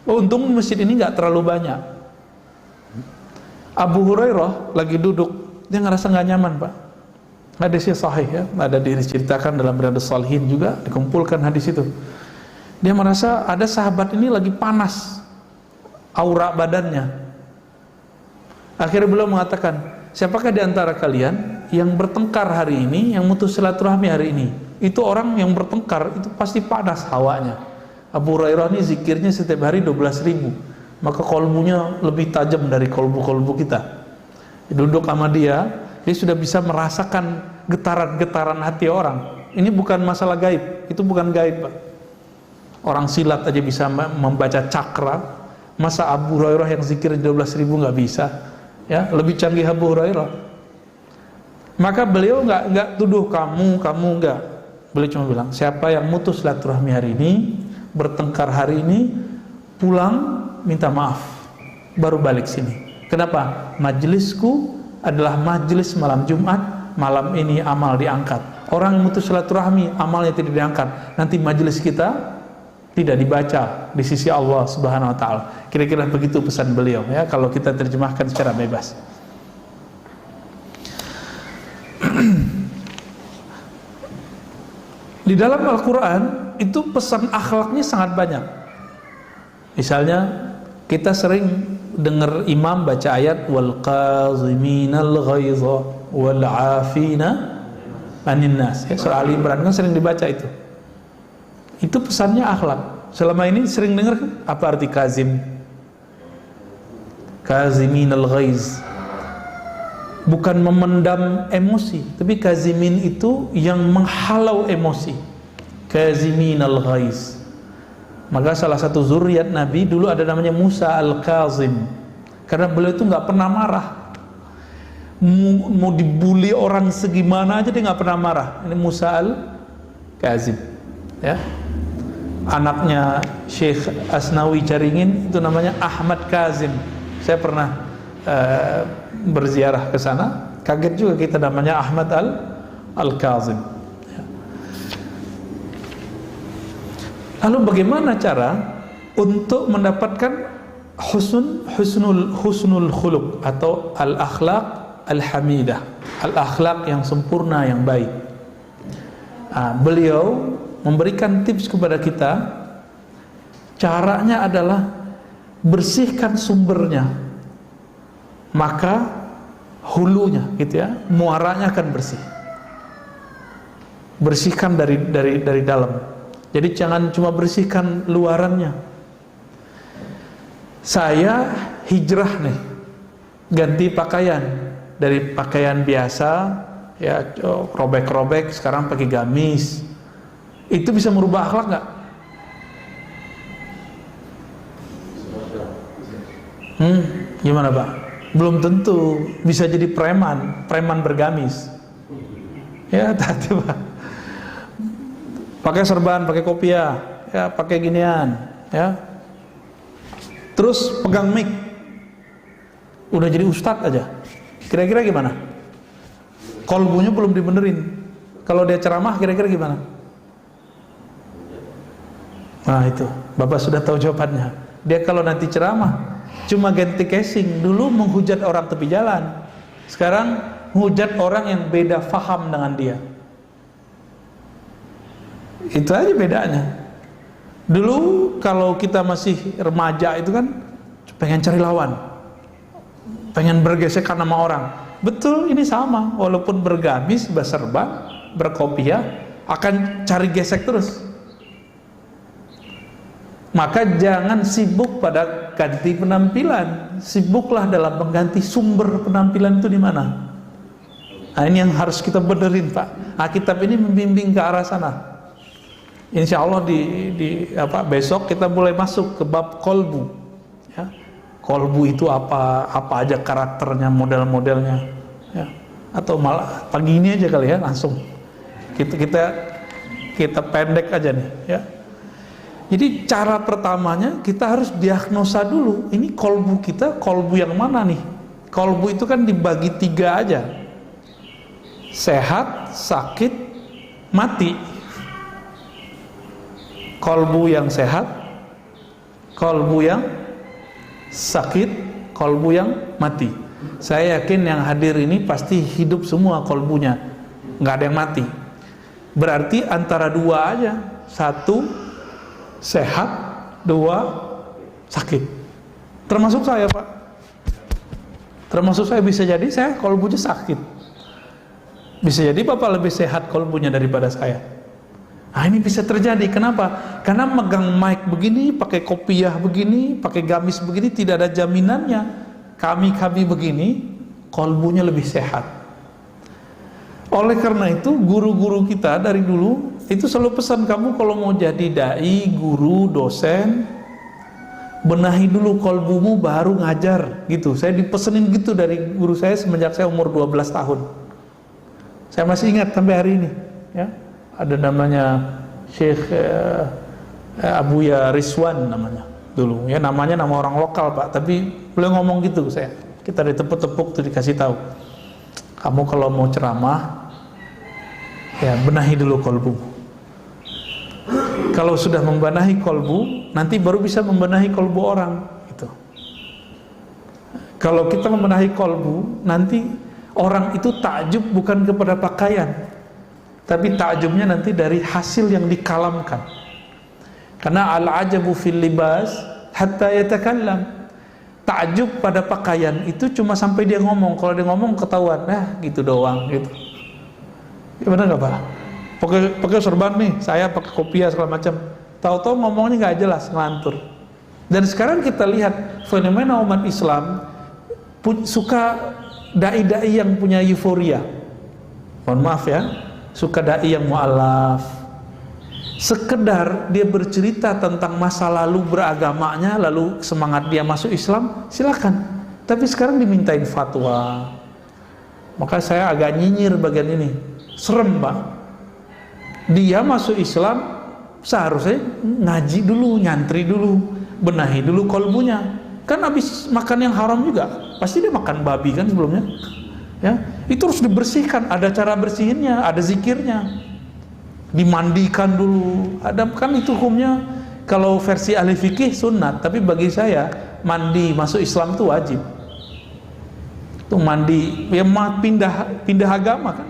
Untung masjid ini enggak terlalu banyak. Abu Hurairah lagi duduk, dia ngerasa nggak nyaman Pak. Hadisnya sahih ya, ada diceritakan dalam Riyadhus Shalihin juga, dikumpulkan hadis itu. Dia merasa ada sahabat ini lagi panas aura badannya. Akhirnya beliau mengatakan, siapakah di antara kalian yang bertengkar hari ini, yang mutus silaturahmi hari ini? Itu orang yang bertengkar itu pasti panas hawanya. Abu Hurairah ini zikirnya setiap hari 12.000, maka kolbunya lebih tajam dari kolbu-kolbu kita. Duduk sama dia sudah bisa merasakan getaran-getaran hati orang. Ini bukan masalah gaib, itu bukan gaib Pak. Orang silat aja bisa membaca cakra, masa Abu Hurairah yang zikir 12.000 nggak bisa? Ya, lebih canggih Abu Hurairah. Maka beliau nggak tuduh kamu nggak. Beliau cuma bilang, siapa yang mutus silaturahmi hari ini, bertengkar hari ini, pulang minta maaf, baru balik sini. Kenapa? Majelisku adalah majelis malam Jumat, malam ini amal diangkat. Orang yang mutus silaturahmi, amalnya tidak diangkat. Nanti majelis kita tidak dibaca di sisi Allah Subhanahu wa taala. Kira-kira begitu pesan beliau ya, kalau kita terjemahkan secara bebas. Di dalam Al-Qur'an itu pesan akhlaknya sangat banyak. Misalnya kita sering dengar imam baca ayat wal qaziminal ghaiza wal 'afina 'anil nas. Ya, surah Ali Imran kan sering dibaca itu. Itu pesannya akhlak. Selama ini sering dengar apa arti kazim? Kaziminal ghaiz. Bukan memendam emosi, tapi kazimin itu yang menghalau emosi. Kaziminal ghaiz. Maka salah satu zuriat Nabi dulu ada namanya Musa al-Kazim. Karena beliau itu nggak pernah marah. Mau dibully orang segimana aja dia nggak pernah marah. Ini Musa al-Kazim. Ya. Anaknya Syekh Asnawi Caringin itu namanya Ahmad Kazim. Saya pernah berziarah ke sana. Kaget juga kita namanya Ahmad al-Kazim. Lalu bagaimana cara untuk mendapatkan husnul khuluq atau al-akhlaq al-hamidah, al-akhlaq yang sempurna, yang baik. Beliau memberikan tips kepada kita. Caranya adalah bersihkan sumbernya, maka hulunya gitu ya, muaranya akan bersih. Bersihkan dari dalam. Jadi jangan cuma bersihkan luarannya. Saya hijrah nih, ganti pakaian dari pakaian biasa ya, robek-robek sekarang pakai gamis. Itu bisa merubah akhlak nggak? Gimana Pak? Belum tentu. Bisa jadi preman bergamis. Ya, hati Pak. Pakai serban, pakai kopiah, ya, pakai ginian, ya. Terus pegang mic, udah jadi ustadz aja. Kira-kira gimana? Kolbunya belum dibenerin. Kalau dia ceramah, kira-kira gimana? Nah itu, Bapak sudah tahu jawabannya. Dia kalau nanti ceramah, cuma ganti casing. Dulu menghujat orang tepi jalan, sekarang menghujat orang yang beda faham dengan dia. Itu aja bedanya. Dulu kalau kita masih remaja itu kan pengen cari lawan, pengen bergesekan sama orang. Betul, ini sama, walaupun bergamis, berserban, berkopiah, akan cari gesek terus. Maka jangan sibuk pada ganti penampilan, sibuklah dalam mengganti sumber penampilan itu di mana. Nah, ini yang harus kita benerin, Pak. Nah, kitab ini membimbing ke arah sana. Insya Allah besok kita mulai masuk ke bab kolbu. Ya. Kolbu itu apa aja karakternya, model-modelnya. Ya. Atau malah pagi ini aja kali ya, langsung kita pendek aja nih. Ya. Jadi cara pertamanya kita harus diagnosa dulu. Ini kolbu kita, kolbu yang mana nih? Kolbu itu kan dibagi 3 aja. Sehat, sakit, mati. Kolbu yang sehat, kolbu yang sakit, kolbu yang mati. Saya yakin yang hadir ini pasti hidup semua kolbunya, nggak ada yang mati. Berarti antara 2 aja. 1 sehat, 2 sakit. Termasuk saya, Pak. Termasuk saya, bisa jadi saya kolbunya sakit. Bisa jadi Bapak lebih sehat kolbunya daripada saya. Nah, ini bisa terjadi. Kenapa? Karena megang mic begini, pakai kopiah begini, pakai gamis begini, tidak ada jaminannya. Kami begini, kolbunya lebih sehat. Oleh karena itu, guru-guru kita dari dulu itu selalu pesan, kamu kalau mau jadi dai, guru, dosen, benahi dulu kolbumu baru ngajar, gitu. Saya dipesenin gitu dari guru saya semenjak saya umur 12 tahun. Saya masih ingat sampai hari ini, ya. Ada namanya Syekh Abuya Rizwan namanya dulu, ya, namanya nama orang lokal, Pak, tapi beliau ngomong gitu ke saya. Kita ditepuk-tepuk tuh, dikasih tahu, kamu kalau mau ceramah, ya benahi dulu kolbu. Kalau sudah membenahi kolbu, nanti baru bisa membenahi kolbu orang, gitu. Kalau kita membenahi kolbu, nanti orang itu takjub bukan kepada pakaian, tapi takjubnya nanti dari hasil yang dikalamkan. Karena al-ajabu fil libas hatta yatakallam. Takjub pada pakaian itu cuma sampai dia ngomong. Kalau dia ngomong ketahuan, gitu doang, gitu. Ya, benar nggak, Pak? Pakai sorban nih, saya pakai kopiah segala macam. Tahu-tahu ngomongnya nggak jelas, ngelantur. Dan sekarang kita lihat fenomena umat Islam suka dai-dai yang punya euforia. Mohon maaf ya, suka dai yang mu'alaf. Sekedar dia bercerita tentang masa lalu beragamanya, lalu semangat dia masuk Islam, silakan. Tapi sekarang dimintain fatwa. Maka saya agak nyinyir bagian ini. Serem, Pak. Dia masuk Islam seharusnya ngaji dulu, nyantri dulu, benahi dulu kolbunya. Kan habis makan yang haram juga, pasti dia makan babi kan sebelumnya. Ya, itu harus dibersihkan, ada cara bersihinnya, ada zikirnya. Dimandikan dulu. Ada kan itu hukumnya, kalau versi ahli fikih sunnat, tapi bagi saya mandi masuk Islam itu wajib. Itu mandi, ya pindah agama kan.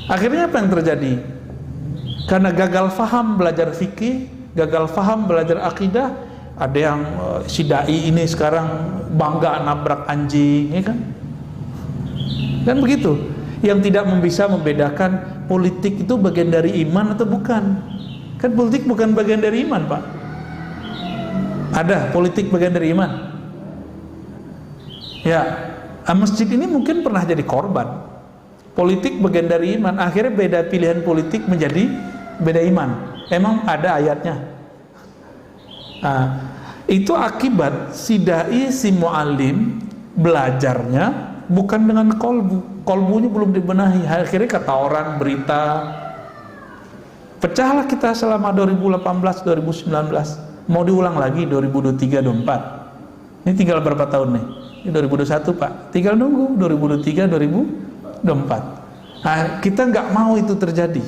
Akhirnya apa yang terjadi? Karena gagal faham belajar fikih, gagal faham belajar akidah, ada yang si dai ini sekarang bangga nabrak anjing, ya kan? Dan begitu. Yang tidak bisa membedakan politik itu bagian dari iman atau bukan. Kan politik bukan bagian dari iman, Pak. Ada politik bagian dari iman. Ya, masjid ini mungkin pernah jadi korban. Politik bagian dari iman, akhirnya beda pilihan politik menjadi beda iman. Emang ada ayatnya. Nah, itu akibat si dai, si muallim belajarnya bukan dengan kolbu. Kolbunya belum dibenahi. Akhirnya kata orang, berita, pecahlah kita selama 2018, 2019. Mau diulang lagi 2023, 2024. Ini tinggal berapa tahun nih? Ini 2021, Pak. Tinggal nunggu 2023, 2024. Nah, kita nggak mau itu terjadi.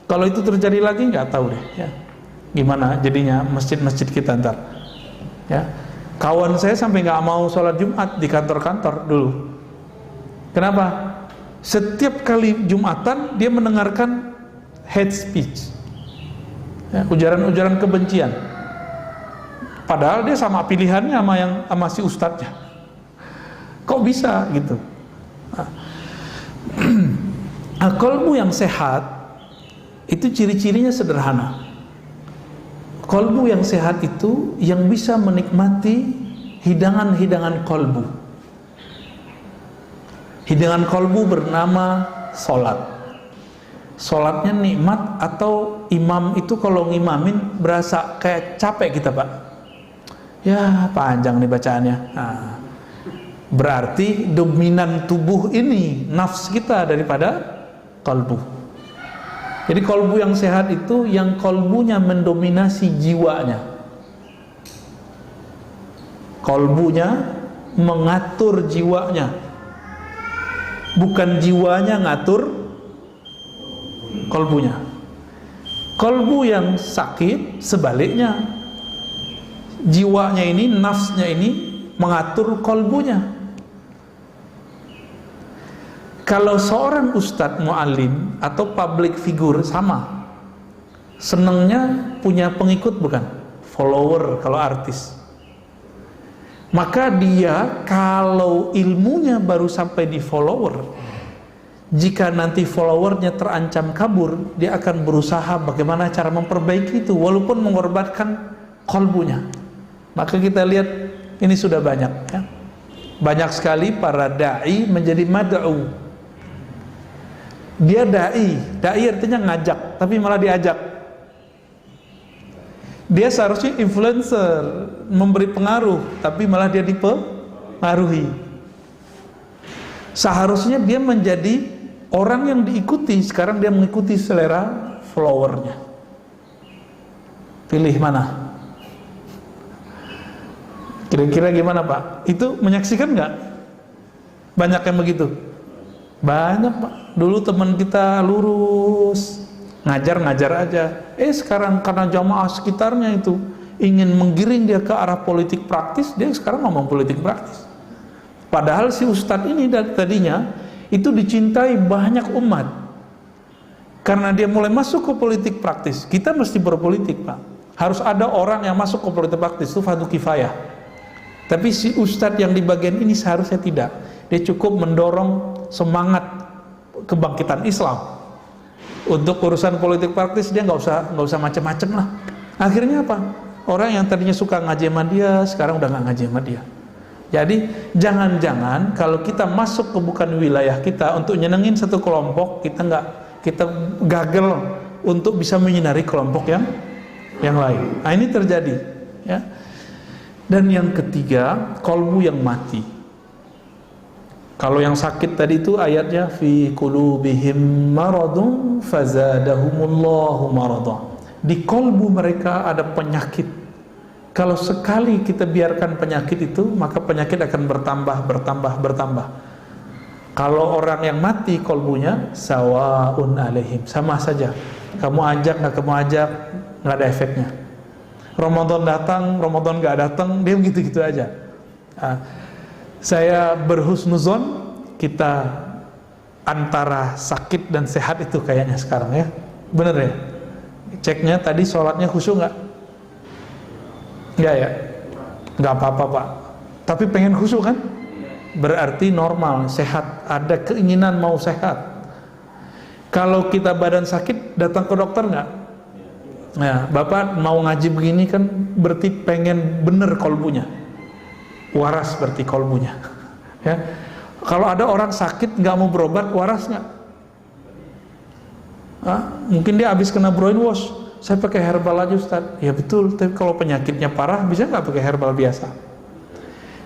Kalau itu terjadi lagi nggak tahu deh ya. Gimana jadinya masjid-masjid kita ntar. Ya, kawan saya sampai nggak mau sholat Jumat di kantor-kantor dulu. Kenapa? Setiap kali Jumatan dia mendengarkan hate speech, ya, ujaran-ujaran kebencian. Padahal dia sama pilihannya sama si ustadznya. Kok bisa gitu? Kolbu yang sehat itu ciri-cirinya sederhana. Kolbu yang sehat itu yang bisa menikmati hidangan-hidangan kolbu. Hidangan kolbu bernama sholat. Sholatnya nikmat, atau imam itu kalau ngimamin berasa kayak capek kita, Pak. Ya panjang nih bacaannya. Nah, berarti dominan tubuh ini nafs kita daripada kolbu. Jadi kolbu yang sehat itu yang kolbunya mendominasi jiwanya. Kolbunya mengatur jiwanya, bukan jiwanya ngatur kolbunya. Kolbu yang sakit sebaliknya, jiwanya ini, nafsnya ini mengatur kolbunya. Kalau seorang ustadz mu'alim atau public figure sama, senangnya punya pengikut bukan? Follower kalau artis. Maka dia kalau ilmunya baru sampai di follower, jika nanti followernya terancam kabur, dia akan berusaha bagaimana cara memperbaiki itu walaupun mengorbankan kolbunya. Maka kita lihat ini sudah banyak, ya. Banyak sekali para da'i menjadi mad'u. Dia da'i artinya ngajak, tapi malah diajak. Dia seharusnya influencer, memberi pengaruh, tapi malah dia dipengaruhi. Seharusnya dia menjadi orang yang diikuti, sekarang dia mengikuti selera followernya. Pilih mana? Kira-kira gimana, Pak? Itu menyaksikan nggak? Banyak yang begitu. Banyak, Pak. Dulu teman kita lurus, ngajar aja. Sekarang karena jamaah sekitarnya itu ingin menggiring dia ke arah politik praktis, dia sekarang ngomong politik praktis. Padahal si ustadz ini tadinya itu dicintai banyak umat. Karena dia mulai masuk ke politik praktis, kita mesti berpolitik, Pak. Harus ada orang yang masuk ke politik praktis, itu fardu kifayah. Tapi si ustadz yang di bagian ini seharusnya tidak. Dia cukup mendorong semangat kebangkitan Islam. Untuk urusan politik praktis dia nggak usah macam-macam lah. Akhirnya apa? Orang yang tadinya suka ngaji sama dia sekarang udah nggak ngaji sama dia. Jadi jangan-jangan kalau kita masuk ke bukan wilayah kita untuk nyenengin satu kelompok, kita gagal untuk bisa menyinari kelompok yang lain. Nah, ini terjadi, ya. Dan yang ketiga, kolbu yang mati. Kalau yang sakit tadi itu ayatnya fi qulubihim maradun fazadahumullahu marada. Di kolbu mereka ada penyakit. Kalau sekali kita biarkan penyakit itu, maka penyakit akan bertambah. Kalau orang yang mati kolbunya, sawaun alaihim, sama saja. Kamu ajak nggak kamu ajak, nggak ada efeknya. Ramadan datang, Ramadan nggak datang, dia begitu-gitu aja. Nah, saya berhusnuzon kita antara sakit dan sehat itu kayaknya sekarang, ya. Bener ya? Ceknya tadi sholatnya khusyuk nggak? Nggak ya? Nggak apa-apa, Pak. Tapi pengen khusyuk kan? Berarti normal, sehat, ada keinginan mau sehat. Kalau kita badan sakit, datang ke dokter nggak? Nah, Bapak mau ngaji begini kan berarti pengen bener kolbunya, waras berarti kolbunya, ya. Kalau ada orang sakit nggak mau berobat, waras nggak? Mungkin dia habis kena brainwash, saya pakai herbal aja Ustaz. Ya betul, tapi kalau penyakitnya parah bisa nggak pakai herbal biasa?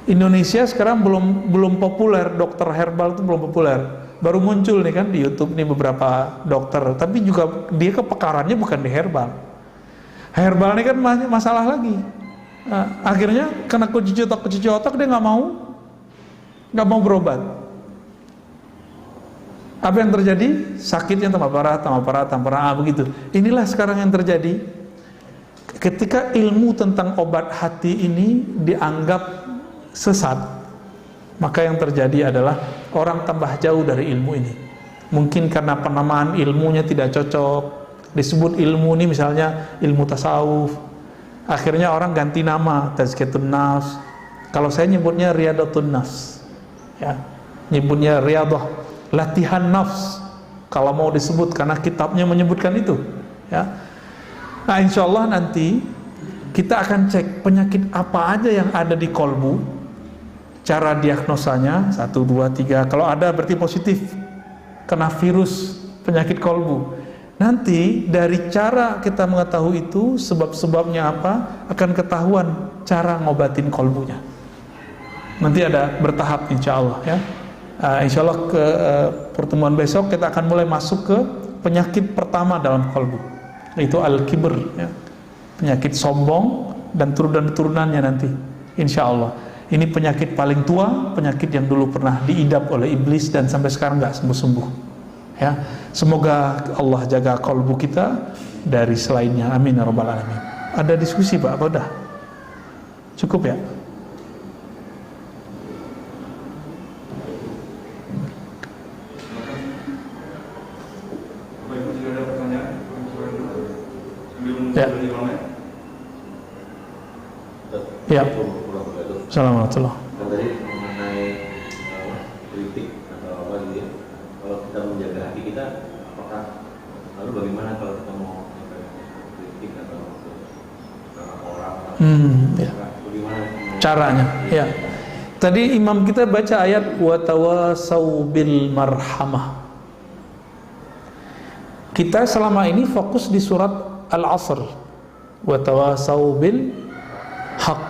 Indonesia sekarang belum populer, dokter herbal itu belum populer. Baru muncul nih kan di YouTube nih beberapa dokter, tapi juga dia kepakarannya bukan di herbal. Herbal ini kan masalah lagi. Akhirnya kena cuci otak dia nggak mau berobat. Apa yang terjadi? Sakitnya tambah parah begitu. Inilah sekarang yang terjadi. ketika ilmu tentang obat hati ini dianggap sesat, maka yang terjadi adalah orang tambah jauh dari ilmu ini. Mungkin karena penamaan ilmunya tidak cocok, disebut ilmu ini misalnya ilmu tasawuf, akhirnya orang ganti nama tazkiyatun nafs. Kalau saya nyebutnya riyadatun nafs, ya, nyebutnya riyadah, latihan nafs kalau mau disebut, karena kitabnya menyebutkan itu, ya. Nah, insya Allah nanti kita akan cek penyakit apa aja yang ada di kolbu, cara diagnosanya 1, 2, 3. Kalau ada berarti positif, kena virus penyakit kolbu. Nanti dari cara kita mengetahui itu sebab-sebabnya apa, akan ketahuan cara ngobatin kolbunya. Nanti ada bertahap insya Allah, ya. Insya Allah ke pertemuan besok kita akan mulai masuk ke penyakit pertama dalam kolbu, yaitu al-kibr, ya. Penyakit sombong dan turunannya nanti insya Allah. Ini penyakit paling tua, penyakit yang dulu pernah diidap oleh iblis dan sampai sekarang nggak sembuh-sembuh, ya. Semoga Allah jaga kolbu kita dari selainnya, amin ya rabbal alamin. Ada diskusi Pak, apa udah? Cukup ya? Ya. Ya. Assalamualaikum. Tadi mengenai kritik atau apa gitu ya. Kalau kita menjaga hati kita, apakah lalu bagaimana kalau kita mau kritik atau orang? Ya. Bagaimana Caranya? Ya. Tadi imam kita baca ayat wa tawasau bil marhamah. Kita selama ini fokus di surat Al-Asr, wa tawasau bil haq,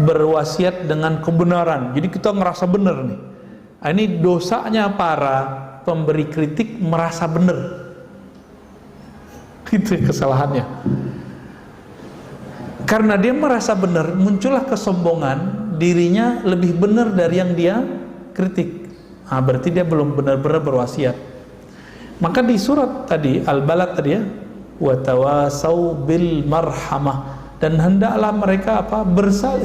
berwasiat dengan kebenaran. Jadi kita ngerasa benar nih. Nah, ini dosanya para pemberi kritik merasa benar. Itu kesalahannya. Karena dia merasa benar, muncullah kesombongan, dirinya lebih benar dari yang dia kritik. Nah, berarti dia belum benar-benar berwasiat. Maka di surat tadi Al-Balad tadi ya, wa tawasau bil marhamah, dan hendaklah mereka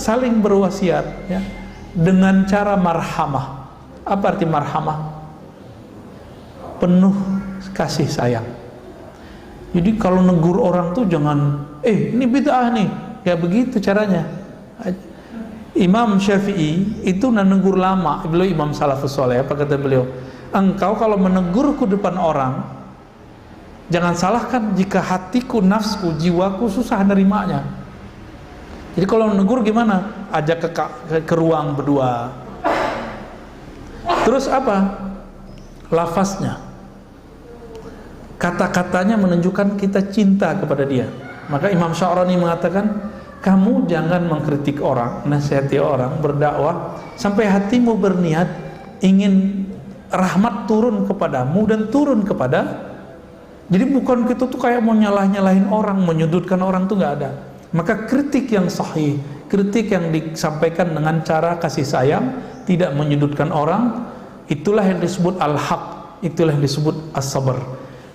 saling berwasiat, ya, dengan cara marhamah. Apa arti marhamah? Penuh kasih sayang. Jadi kalau negur orang tuh jangan ini bid'ah nih, kayak begitu caranya. Imam Syafi'i itu negur lama, beliau imam salafus saleh. Apa kata beliau? Engkau kalau menegurku depan orang, jangan salahkan jika hatiku, nafsku, jiwaku susah nerimanya. Jadi kalau menegur gimana? Ajak ke ruang berdua. Terus apa? Lafaznya, kata-katanya menunjukkan kita cinta kepada dia. Maka Imam Sya'rani mengatakan, kamu jangan mengkritik orang, nasihati orang, berdakwah sampai hatimu berniat ingin rahmat turun kepadamu dan turun kepada. Jadi bukan kita tuh kayak mau nyalahin orang, menyudutkan orang tuh nggak ada. Maka kritik yang sahih, kritik yang disampaikan dengan cara kasih sayang, tidak menyudutkan orang, itulah yang disebut al-haq, itulah yang disebut as-sabr.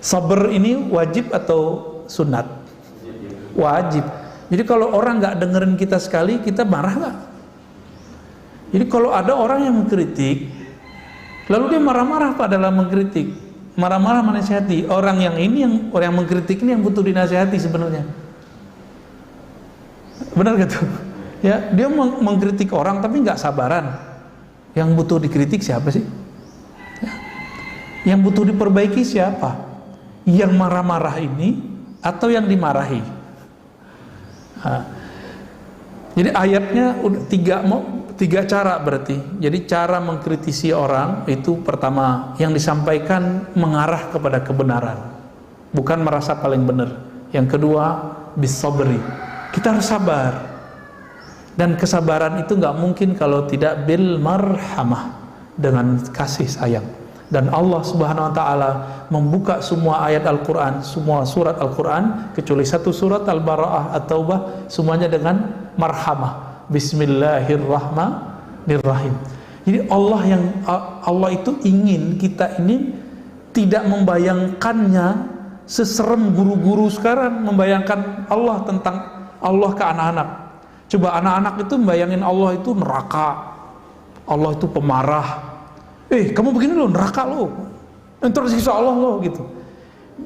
Sabr ini wajib atau sunat? Wajib. Jadi kalau orang nggak dengerin kita sekali, kita marah nggak? Jadi kalau ada orang yang mengkritik, lalu dia marah-marah padahal mengkritik, marah-marah menasihati, orang yang mengkritik ini yang butuh dinasihati sebenarnya. Benar gak tuh? Ya, dia mengkritik orang tapi nggak sabaran. Yang butuh dikritik siapa sih? Ya. Yang butuh diperbaiki siapa? Yang marah-marah ini atau yang dimarahi? Nah, jadi ayatnya tiga cara berarti. Jadi cara mengkritisi orang itu pertama, yang disampaikan mengarah kepada kebenaran, bukan merasa paling benar. Yang kedua, bisabri, kita harus sabar, dan kesabaran itu nggak mungkin kalau tidak bil marhamah, dengan kasih sayang. Dan Allah Subhanahu wa taala membuka semua ayat Al-Qur'an, semua surat Al-Qur'an kecuali satu surat Al-Bara'ah At-Taubah, semuanya dengan marhamah. Bismillahirrahmanirrahim. Jadi Allah itu ingin kita ini tidak membayangkannya seserem guru-guru sekarang membayangkan Allah tentang Allah ke anak-anak. Coba anak-anak itu bayangin Allah itu neraka, Allah itu pemarah. Kamu begini loh, neraka lo, entar siksa Allah lo gitu.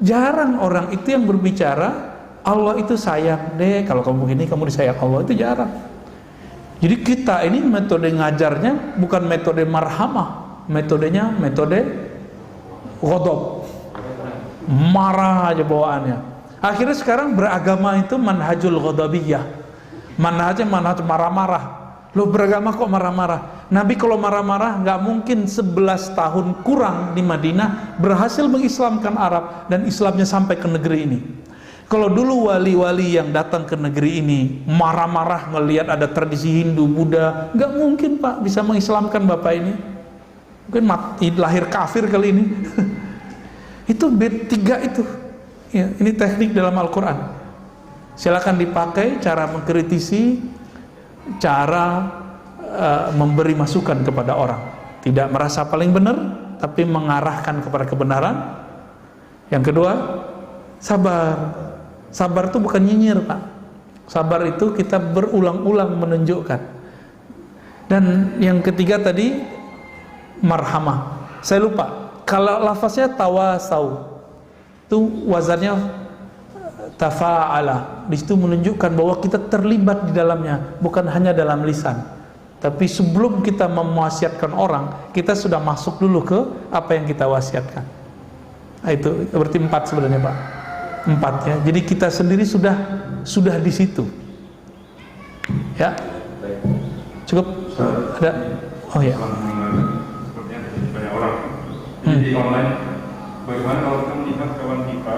Jarang orang itu yang berbicara Allah itu sayang deh, kalau kamu begini kamu disayang Allah, itu jarang. Jadi kita ini metode ngajarnya bukan metode marhamah, metodenya metode ghadab, marah aja bawaannya. Akhirnya sekarang beragama itu manhajul ghadabiyah, manhaj marah-marah. Lo beragama kok marah-marah? Nabi kalau marah-marah nggak mungkin 11 tahun kurang di Madinah berhasil mengislamkan Arab dan Islamnya sampai ke negeri ini. Kalau dulu wali-wali yang datang ke negeri ini marah-marah ngelihat ada tradisi Hindu, Buddha, nggak mungkin Pak bisa mengislamkan Bapak ini. Mungkin mati, lahir kafir kali ini. Itu B3 itu. Ya, ini teknik dalam Al-Quran. Silakan dipakai cara mengkritisi, cara memberi masukan kepada orang. Tidak merasa paling benar, tapi mengarahkan kepada kebenaran. Yang kedua, sabar. Sabar itu bukan nyinyir Pak. Sabar itu kita berulang-ulang menunjukkan. Dan yang ketiga tadi marhamah. Saya lupa. Kalau lafaznya tawasau, itu wazannya tafa'ala. Di situ menunjukkan bahwa kita terlibat di dalamnya, bukan hanya dalam lisan. Tapi sebelum kita mewasiatkan orang, kita sudah masuk dulu ke apa yang kita wasiatkan. Nah, itu berarti 4 sebenarnya Pak. 4 ya. Jadi kita sendiri sudah di situ. Ya. Cukup? Ada? Oh ya. Sepertinya banyak orang. Jadi di online, bagaimana kalau kita melihat kawan kita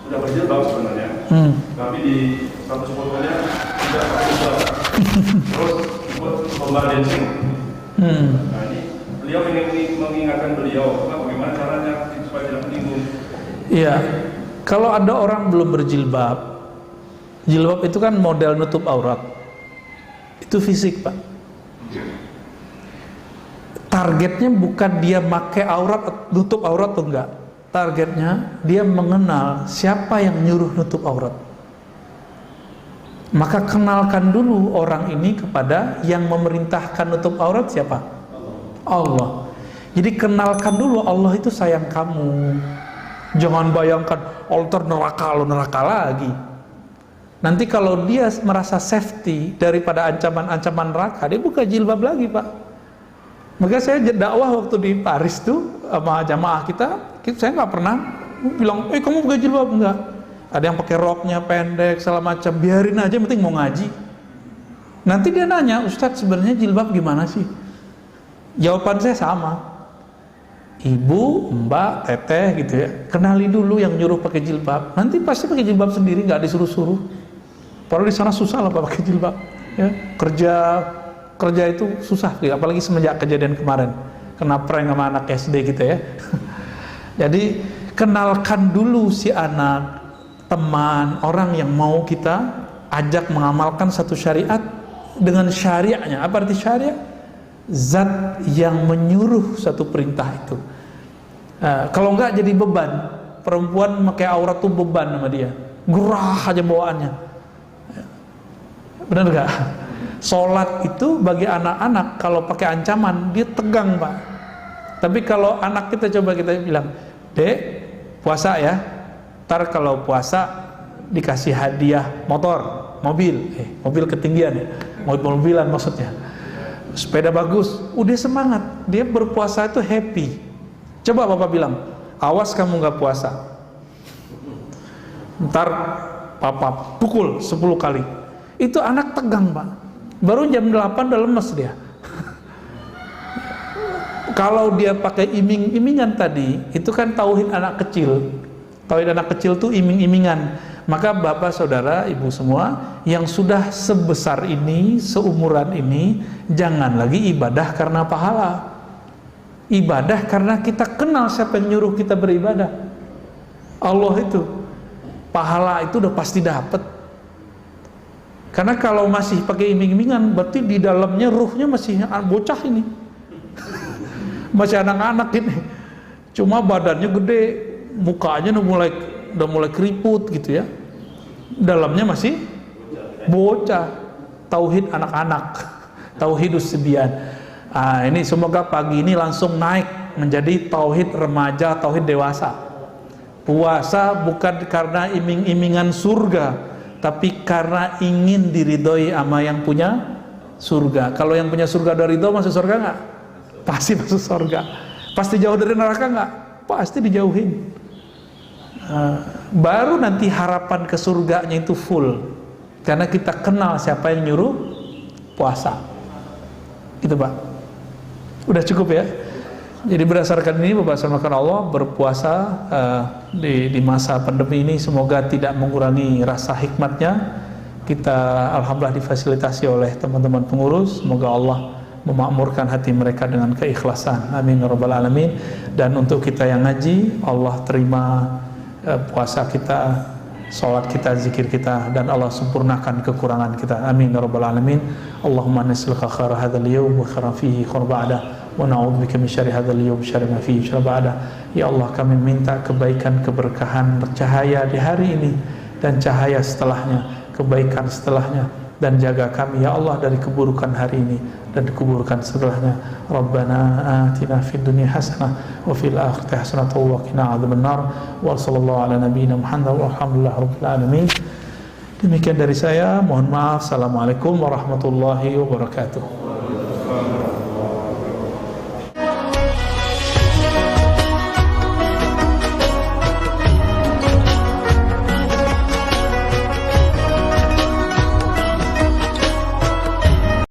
sudah berjilbab sebenarnya, tapi di status fotonya tidak pakai jilbab, terus ikut lomba dancing. Nah ini beliau ingin mengingatkan beliau, bagaimana caranya supaya tidak menyinggung. Iya. Kalau ada orang belum berjilbab, jilbab itu kan model nutup aurat. Itu fisik Pak. Targetnya bukan dia pakai aurat, nutup aurat atau enggak. Targetnya dia mengenal siapa yang nyuruh nutup aurat. Maka kenalkan dulu orang ini kepada yang memerintahkan nutup aurat siapa? Allah. Jadi kenalkan dulu Allah itu sayang kamu. Jangan bayangkan altar neraka, lo neraka lagi. Nanti kalau dia merasa safety daripada ancaman-ancaman neraka, dia buka jilbab lagi Pak. Maka saya dakwah waktu di Paris tuh sama jamaah kita saya nggak pernah bilang, kamu buka jilbab, enggak. Ada yang pakai roknya pendek, segala macam, biarin aja, yang penting mau ngaji. Nanti dia nanya, Ustadz sebenarnya jilbab gimana sih? Jawaban saya sama. Ibu, mbak, teteh gitu ya, kenali dulu yang nyuruh pakai jilbab. Nanti pasti pakai jilbab sendiri, nggak disuruh-suruh. Padahal di sana susah lah Pak pakai jilbab. Ya, kerja itu susah, apalagi semenjak kejadian kemarin, kena prank sama anak SD gitu ya. Jadi kenalkan dulu si anak, teman, orang yang mau kita ajak mengamalkan satu syariat dengan syariatnya. Apa arti syariat? Zat yang menyuruh satu perintah itu. Kalau enggak jadi beban. Perempuan pakai aurat tuh beban sama dia, gerah aja bawaannya. Benar enggak? Sholat itu bagi anak-anak kalau pakai ancaman dia tegang Pak. Tapi kalau anak kita coba kita bilang, Dek puasa ya, ntar kalau puasa dikasih hadiah motor, mobil ketinggian ya, mobil-mobilan maksudnya, sepeda bagus, udah semangat, dia berpuasa itu happy. Coba Bapak bilang, awas kamu gak puasa, ntar Papa pukul 10 kali. Itu anak tegang Pak, baru jam 8 udah lemes dia. Kalau dia pakai iming-imingan tadi, itu kan tauhid anak kecil. Tauhid anak kecil tuh iming-imingan. Maka bapak, saudara, ibu semua yang sudah sebesar ini, seumuran ini, jangan lagi ibadah karena pahala. Ibadah karena kita kenal siapa yang nyuruh kita beribadah. Allah itu. Pahala itu udah pasti dapat. Karena kalau masih pakai iming-imingan, berarti di dalamnya ruhnya masih bocah ini. Masih anak-anak ini, cuma badannya gede, mukanya udah mulai keriput gitu ya, dalamnya masih bocah, tauhid anak-anak, tauhidus sibyan. Ini semoga pagi ini langsung naik menjadi tauhid remaja, tauhid dewasa. Puasa bukan karena iming-imingan surga, tapi karena ingin diridhoi sama yang punya surga. Kalau yang punya surga udah ridho, masuk surga nggak? Pasti masuk surga. Pasti jauh dari neraka nggak? Pasti dijauhin. Baru nanti harapan ke surganya itu full, karena kita kenal siapa yang nyuruh puasa. Gitu Pak. Udah cukup ya. Jadi berdasarkan ini pembahasan makan Allah, berpuasa di masa pandemi ini semoga tidak mengurangi rasa hikmatnya. Kita alhamdulillah difasilitasi oleh teman-teman pengurus. Semoga Allah memakmurkan hati mereka dengan keikhlasan. Amin ya rabbal alamin. Dan untuk kita yang ngaji, Allah terima puasa kita, salat kita, zikir kita, dan Allah sempurnakan kekurangan kita. Amin ya rabbal alamin. Allahumma nas'aluka khaira hadzal yawm wa khairan fihi khairan ba'da wa na'udzubika min syarri hadzal yawm syarri ma fihi syarri ba'da. Ya Allah, kami minta kebaikan, keberkahan, cahaya di hari ini dan cahaya setelahnya, kebaikan setelahnya, dan jaga kami ya Allah dari keburukan hari ini dan keburukan setelahnya. Rabbana atina fid dunya hasanah wa fil akhirati hasanah wa qina adzabannar. Wa sallallahu ala nabiyyina Muhammad walhamdulillahi rabbil alamin. Demikian dari saya, mohon maaf. Assalamualaikum warahmatullahi wabarakatuh.